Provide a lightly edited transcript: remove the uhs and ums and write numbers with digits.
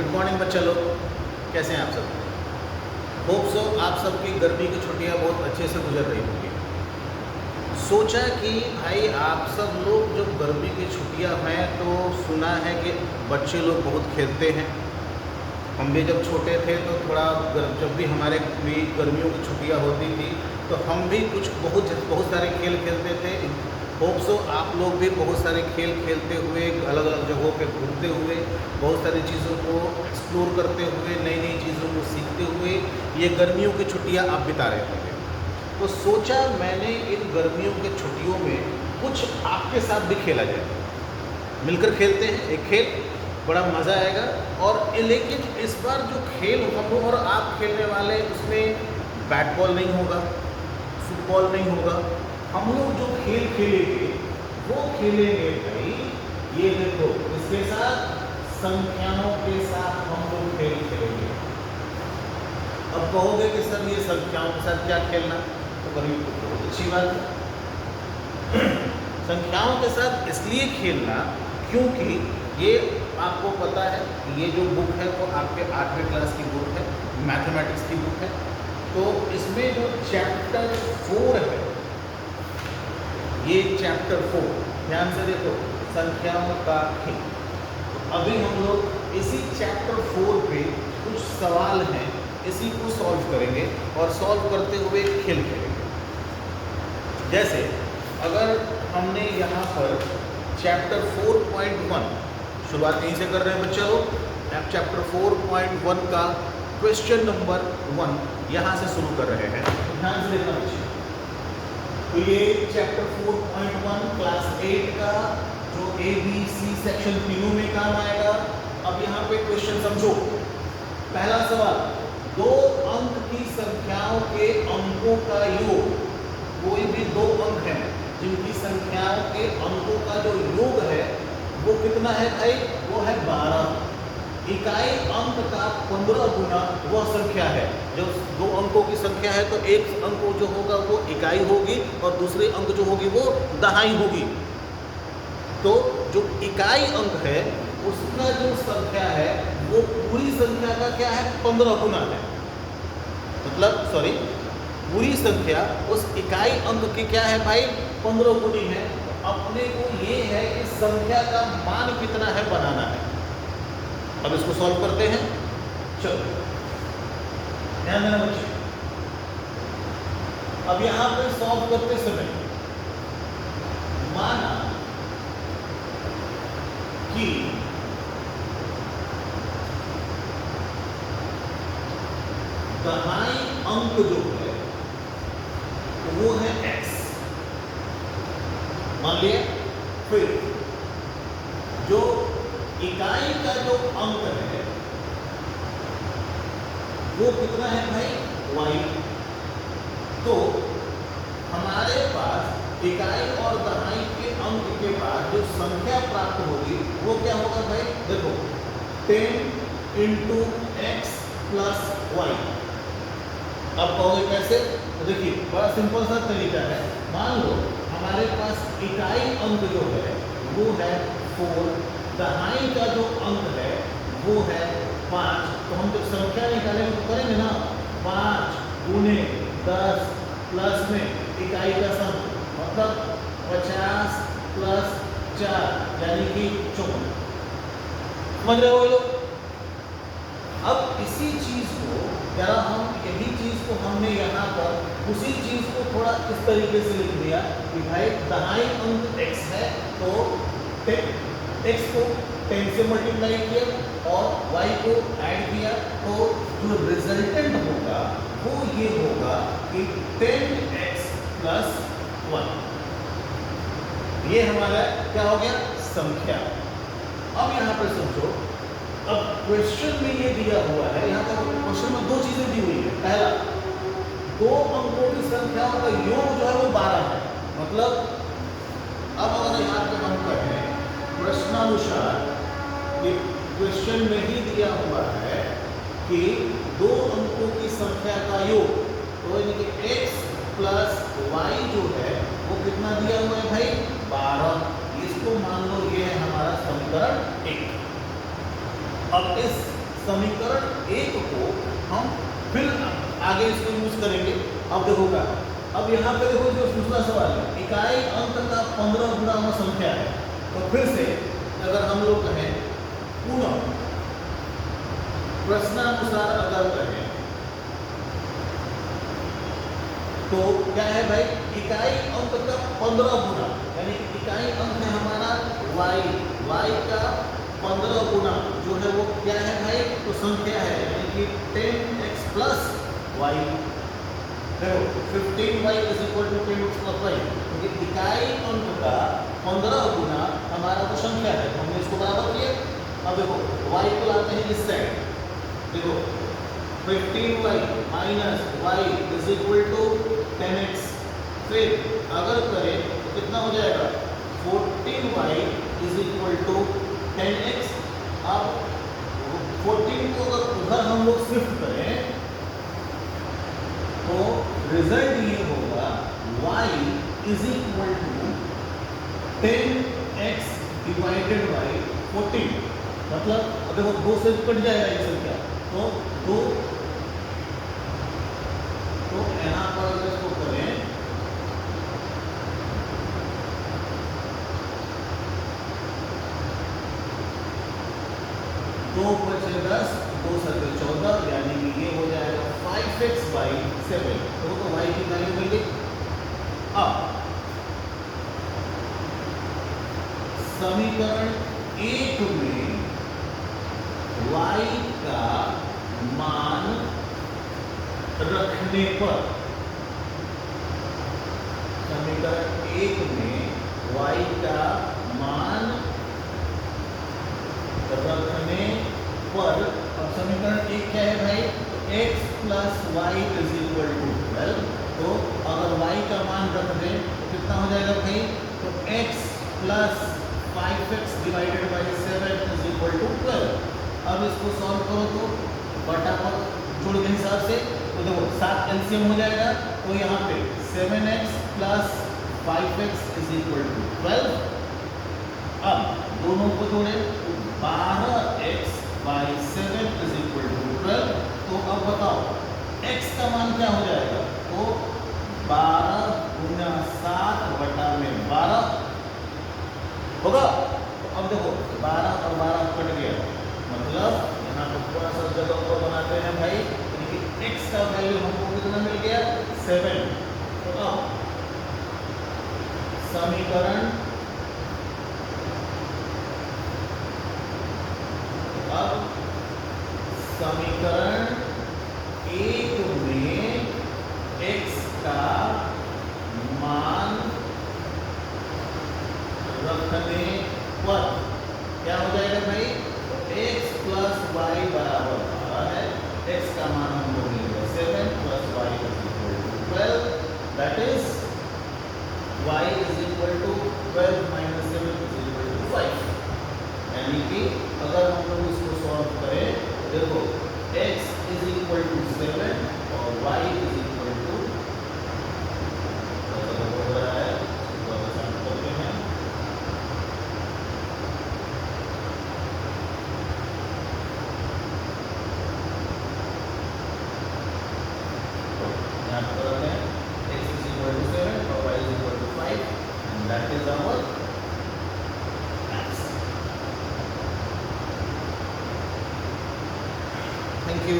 Good morning बच्चा लोग, कैसे हैं आप सब। होप सो आप सबकी गर्मी की छुट्टियां बहुत अच्छे से गुजर रही होंगी। सोचा कि भाई आप सब लोग जब गर्मी की छुट्टियां हैं तो सुना है कि बच्चे लोग बहुत खेलते हैं। हम भी जब छोटे थे तो थोड़ा जब भी हमारे भी गर्मियों की छुट्टियां होती थी तो हम भी कुछ बहुत सारे खेल खेलते थे। होप सो आप लोग भी बहुत सारे खेल खेलते हुए, अलग अलग जगहों पे घूमते हुए, बहुत सारी चीज़ों को एक्सप्लोर करते हुए, नई नई चीज़ों को सीखते हुए ये गर्मियों की छुट्टियां आप बिता रहे होंगे। तो सोचा मैंने इन गर्मियों के छुट्टियों में कुछ आपके साथ भी खेला जाए। मिलकर खेलते हैं एक खेल, बड़ा मज़ा आएगा। और लेकिन इस बार जो खेल हम और आप खेलने वाले उसमें बैट बॉल नहीं होगा, फुटबॉल नहीं होगा। हम लोग जो खेल खेलेंगे वो खेलेंगे भाई, ये देखो इसके साथ संख्याओं के साथ हम लोग खेल खेलेंगे। अब कहोगे कि सर ये संख्याओं के साथ क्या खेलना, तो करीब बहुत अच्छी बात है। संख्याओं के साथ इसलिए खेलना क्योंकि ये आपको पता है कि ये जो बुक है वो आपके 8वीं क्लास की बुक है, मैथमेटिक्स की बुक है। तो इसमें जो चैप्टर 4 है, ये चैप्टर 4 ध्यान से देखो, संख्याओं का खेल। तो अभी हम लोग इसी चैप्टर 4 पे कुछ सवाल हैं, इसी को सॉल्व करेंगे और सॉल्व करते हुए खेल खेलेंगे। जैसे अगर हमने यहाँ पर चैप्टर 4.1 शुरुआत यहीं से कर रहे हैं बच्चों लोग। आप चैप्टर 4.1 का क्वेश्चन नंबर 1 यहाँ से शुरू कर रहे हैं, ध्यान से देखना बच्चे। तो ये चैप्टर 4.1 क्लास 8 का जो ABC सेक्शन तीनों में काम आएगा। अब यहाँ पे क्वेश्चन समझो। पहला सवाल, 2 अंक की संख्याओं के अंकों का योग। कोई भी 2 अंक हैं जिनकी संख्याओं के अंकों का जो योग है वो कितना है भाई, वो है 12। इकाई अंक का 15 गुना वह संख्या है। जब 2 अंकों की संख्या है तो एक अंक जो होगा वो इकाई होगी और दूसरे अंक जो होगी वो दहाई होगी। तो जो इकाई अंक है उसका जो संख्या है वो पूरी संख्या का क्या है, 15 गुना है। मतलब सॉरी, पूरी संख्या उस इकाई अंक की क्या है भाई, 15 गुनी है। तो अपने को ये है कि संख्या का मान कितना है बनाना है। अब इसको सॉल्व करते हैं, चलो ध्यान देना बच्चे। अब यहां पे सॉल्व करते समय माना कि दहाई अंक जो है वो है x, मान लिया। फिर जो इकाई का जो अंक है वो कितना है भाई, y। तो हमारे पास इकाई और दहाई के अंक के बाद जो संख्या प्राप्त होगी वो क्या होगा भाई, देखो 10 इंटू एक्स प्लस वाई। अब कहोगे कैसे, तो देखिए बड़ा सिंपल सा तरीका है। मान लो हमारे पास इकाई अंक जो है वो है 4, दहाई का जो अंक है वो है 5। तो हम जब संख्या निकालेंगे तो करेंगे ना, 5 गुने 10 प्लस में इकाई का सम, मतलब 50 प्लस 4 यानी कि 54। समझ रहे हो ये लोग। अब इसी चीज को जरा हम, यही चीज को हमने यहाँ पर उसी चीज को थोड़ा इस तरीके से लिख दिया कि भाई दहाई अंक x है तो x को 10 से मल्टीप्लाई किया और y को ऐड किया, तो जो रिजल्टेंट होगा वो ये होगा कि 10x प्लस 1। ये हमारा क्या हो गया, संख्या। अब यहाँ पर समझो, अब क्वेश्चन में ये दिया हुआ है, यहाँ पर क्वेश्चन में 2 चीजें दी हुई है। पहला, 2 अंकों की संख्याओं का योग जो है वो 12 है। मतलब अब अगर यहाँ पे हम कहें प्रश्नानुसार, क्वेश्चन में ही दिया हुआ है कि 2 अंकों की संख्या का योग, तो यानी कि x प्लस वाई जो है वो कितना दिया हुआ है भाई, 12। इसको मान लो ये है हमारा समीकरण 1। अब इस समीकरण एक को हम फिर आगे इसको यूज करेंगे। अब देखो क्या, अब यहाँ पे देखो जो दूसरा सवाल है, इकाई अंक का 15 गुना संख्या है। तो फिर से अगर हम लोग कहें पुनः प्रश्नानुसार अगर कहें तो क्या है भाई, इकाई अंक का 15 गुना, यानी इकाई अंक है हमारा y का 15 गुना जो है वो क्या है भाई, तो संख्या है, यानी कि 10x प्लस y, देखो 15y is equal to 10x plus y, क्योंकि इकाई अंक का 15 गुना हमारा वो संख्या है, तो हमने इसको बराबर किया। अब देखो y को लाते हैं इस साइड, देखो 15y minus y is equal to 10x, फिर अगर करें तो कितना हो जाएगा, 14y is equal to 10x। अब 14 को अगर उधर हम लोग शिफ्ट करें तो रिजल्ट ये होगा y is equal to 10x divided by 14, मतलब अब देखो 2 से कट जाएगा ये संख्या, तो 2, तो यहाँ पर अगर इसको करें दो बचे 10, 2 सत्ते 14, यानी कि ये हो जाएगा 5x बाई 7, तो y की वैल्यू मिल गई। अब समीकरण एक में y का मान रखने पर, समीकरण एक में y का मान रखने पर, अब समीकरण एक क्या है भाई, x plus Y is equal to 12, तो अगर y का मान रख दें तो कितना हो जाएगा भाई, तो x plus 5x divided by 7 is equal to 12। अब इसको सॉल्व करो तो बटा पर जोड़ के हिसाब से, तो देखो 7 एलसीएम हो जाएगा, तो यहाँ पे 7x plus 5x is equal to 12। अब दोनों को जोड़े, 12x by 7 is equal to 12। तो अब बताओ x का मान क्या हो जाएगा, तो 12 गुना 7 बटा में 12 होगा। तो अब देखो 12 और 12 कट गया, मतलब यहाँ पर थोड़ा सा जगह को बनाते हैं भाई, यानी कि x का वैल्यू हमको कितना मिल गया, 7। तो अब समीकरण, अब समीकरण एक में x का मान रखने पर क्या हो जाएगा भाई, तो x प्लस वाई बराबर 12 है, x का मान हम लोग लेंगे 7 plus Y is equal to 12, that is y is equal to 12 minus 7 is equal to 5, यानी कि अगर हम लोग इसको सॉल्व करें तो देखो x इज इक्वल टू 7 और y इज इक्वल टू, हो रहा है करते हैं, यहाँ पर रखते हैं x इज इक्वल टू 7 और y is equal to 5, and that is our answer. Thank you.